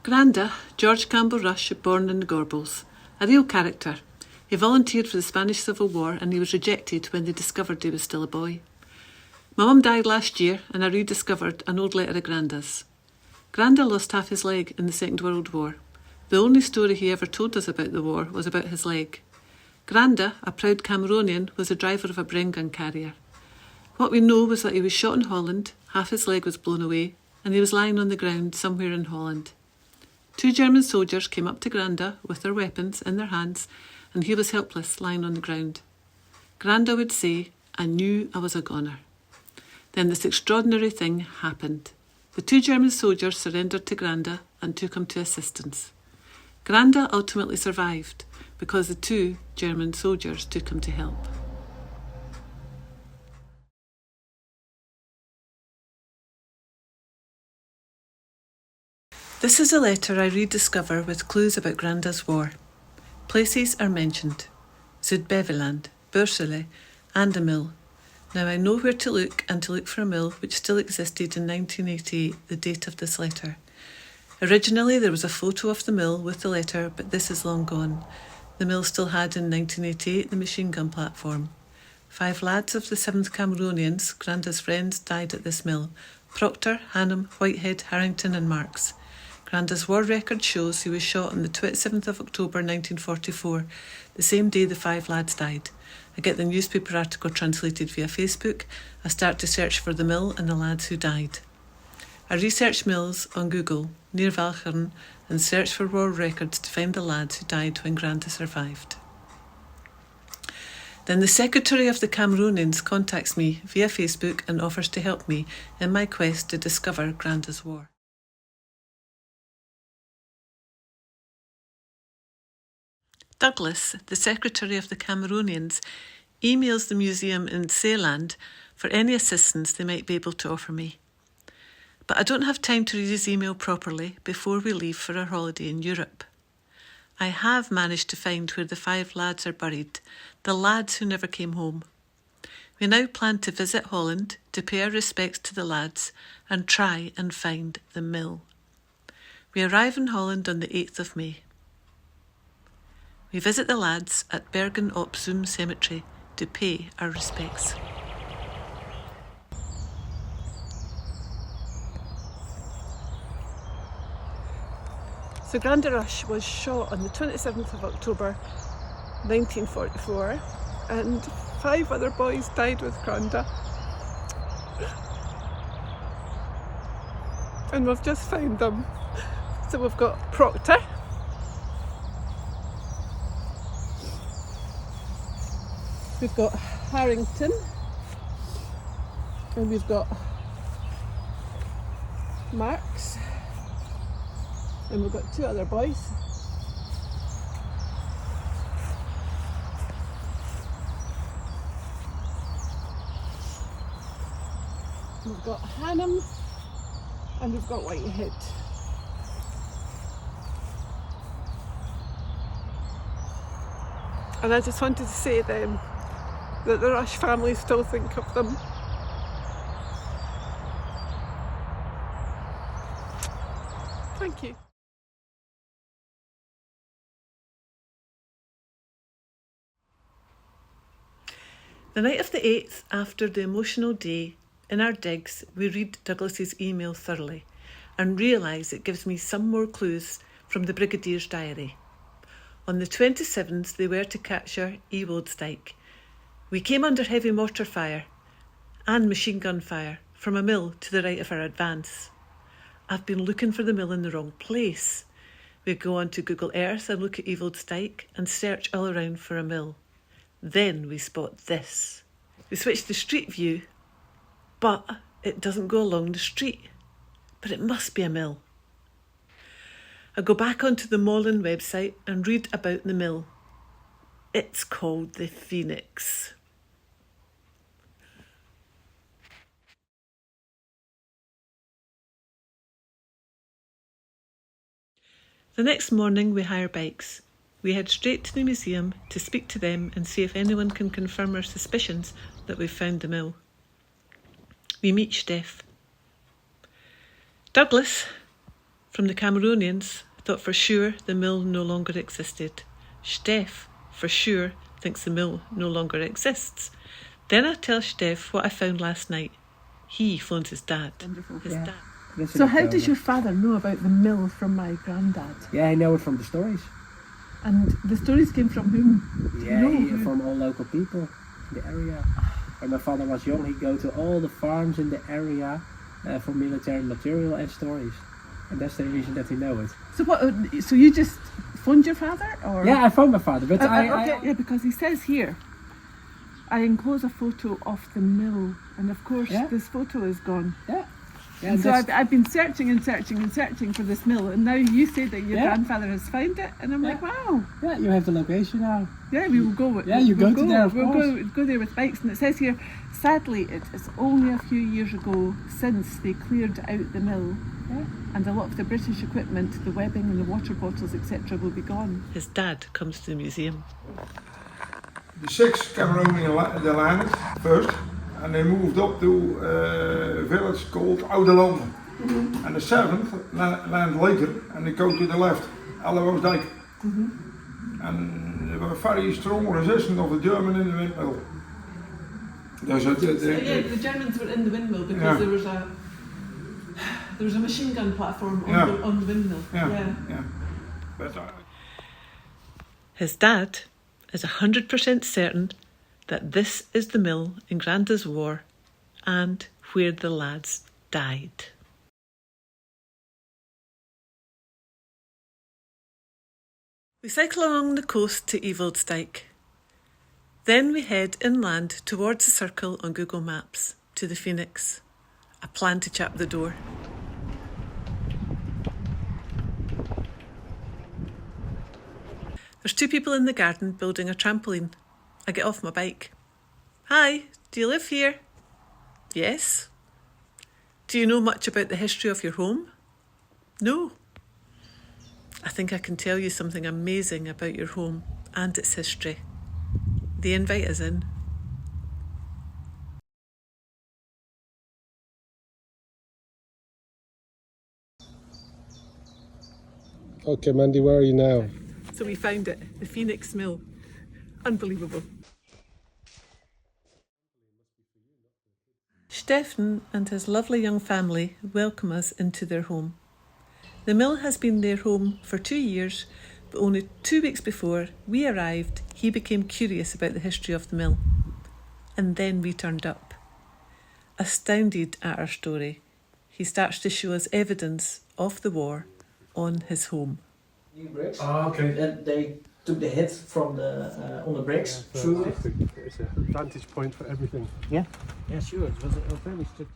Granda, George Campbell Rush, born in the Gorbals, a real character. He volunteered for the Spanish Civil War and he was rejected when they discovered he was still a boy. My mum died last year and I rediscovered an old letter of Granda's. Granda lost half his leg in the Second World War. The only story he ever told us about the war was about his leg. Granda, a proud Cameronian, was the driver of a Bren gun carrier. What we know was that he was shot in Holland, half his leg was blown away, and he was lying on the ground somewhere in Holland. 2 German soldiers came up to Granda with their weapons in their hands, and he was helpless, lying on the ground. Granda would say, "I knew I was a goner." Then this extraordinary thing happened. The 2 German soldiers surrendered to Granda and took him to assistance. Granda ultimately survived because the 2 German soldiers took him to help. This is a letter I rediscover with clues about Granda's war. Places are mentioned: Zuid-Beveland, Bursele, and a mill. Now I know where to look and to look for a mill which still existed in 1988, the date of this letter. Originally there was a photo of the mill with the letter, but this is long gone. The mill still had in 1988 the machine gun platform. 5 lads of the 7th Cameronians, Granda's friends, died at this mill: Proctor, Hannum, Whitehead, Harrington and Marks. Granda's war record shows he was shot on the 27th of October 1944, the same day the 5 lads died. I get the newspaper article translated via Facebook. I start to search for the mill and the lads who died. I research mills on Google, near Valcheren, and search for war records to find the lads who died when Granda survived. Then the secretary of the Cameronians contacts me via Facebook and offers to help me in my quest to discover Granda's war. Douglas, the secretary of the Cameronians, emails the museum in Zeeland for any assistance they might be able to offer me. But I don't have time to read his email properly before we leave for our holiday in Europe. I have managed to find where the 5 lads are buried, the lads who never came home. We now plan to visit Holland to pay our respects to the lads and try and find the mill. We arrive in Holland on the 8th of May. We visit the lads at Bergen op Zoom Cemetery to pay our respects. So Granda Rush was shot on the 27th of October 1944 and 5 other boys died with Granda. And we've just found them. So we've got Proctor, we've got Harrington, and we've got Marks, and we've got 2 other boys. We've got Hannum and we've got Whitehead. And I just wanted to say then that the Rush family still think of them. Thank you. The night of the 8th, after the emotional day, in our digs, we read Douglas's email thoroughly and realise it gives me some more clues from the Brigadier's diary. On the 27th, they were to capture Ellewoutsdijk. We came under heavy mortar fire and machine gun fire from a mill to the right of our advance. I've been looking for the mill in the wrong place. We go onto Google Earth and look at Ellewoutsdijk and search all around for a mill. Then we spot this. We switch to street view, but it doesn't go along the street. But it must be a mill. I go back onto the Molen website and read about the mill. It's called the Phoenix. The next morning we hire bikes. We head straight to the museum to speak to them and see if anyone can confirm our suspicions that we've found the mill. We meet Steph. Douglas, From the Cameronians, thought for sure the mill no longer existed. Steph, for sure, thinks the mill no longer exists. Then I tell Steph what I found last night. He phones his dad. Wonderful. His dad. So how does your father know about the mill from my granddad? Yeah, I know it from the stories. And the stories came from whom? Yeah, from all local people in the area. When my father was young, he'd go to all the farms in the area for military material and stories. And that's the reason that he know it. So what? So you just phoned your father, or? Yeah, I phoned my father, but yeah, because he says here, I enclose a photo of the mill, and of course this photo is gone. Yeah. And so I've been searching and searching and searching for this mill, and now you say that your grandfather has found it, and I'm like, wow. Yeah, you have the location now. Yeah, we will go. Yeah, you go to there, of We'll course. go there with bikes, and it says here, sadly, it is only a few years ago since they cleared out the mill, and a lot of the British equipment, the webbing and the water bottles, etc., will be gone. His dad comes to the museum. The 6 Cameronian they landed first, and they moved up to a village called Oude And the 7th land later, and they go to the left, Ellewoutsdijk. And they were very strong resistance of the German in the windmill. The Germans were in the windmill because there was a machine gun platform on the windmill. But, his dad is 100% certain that this is the mill in Granda's War and where the lads died. We cycle along the coast to Ellewoutsdijk. Then we head inland towards the circle on Google Maps to the Phoenix. I plan to chap the door. There's 2 people in the garden building a trampoline. I get off my bike. Hi, do you live here? Yes. Do you know much about the history of your home? No. I think I can tell you something amazing about your home and its history. They invite us in. Okay, Mandy, where are you now? So we found it, the Phoenix Mill. Unbelievable. Stefan and his lovely young family welcome us into their home. The mill has been their home for 2 years, but only 2 weeks before we arrived, he became curious about the history of the mill. And then we turned up. Astounded at our story, he starts to show us evidence of the war on his home. New bricks. Oh, okay. And they took the hit from the on the bricks through. It's a vantage point for everything. Yeah, sure. It was a very strict.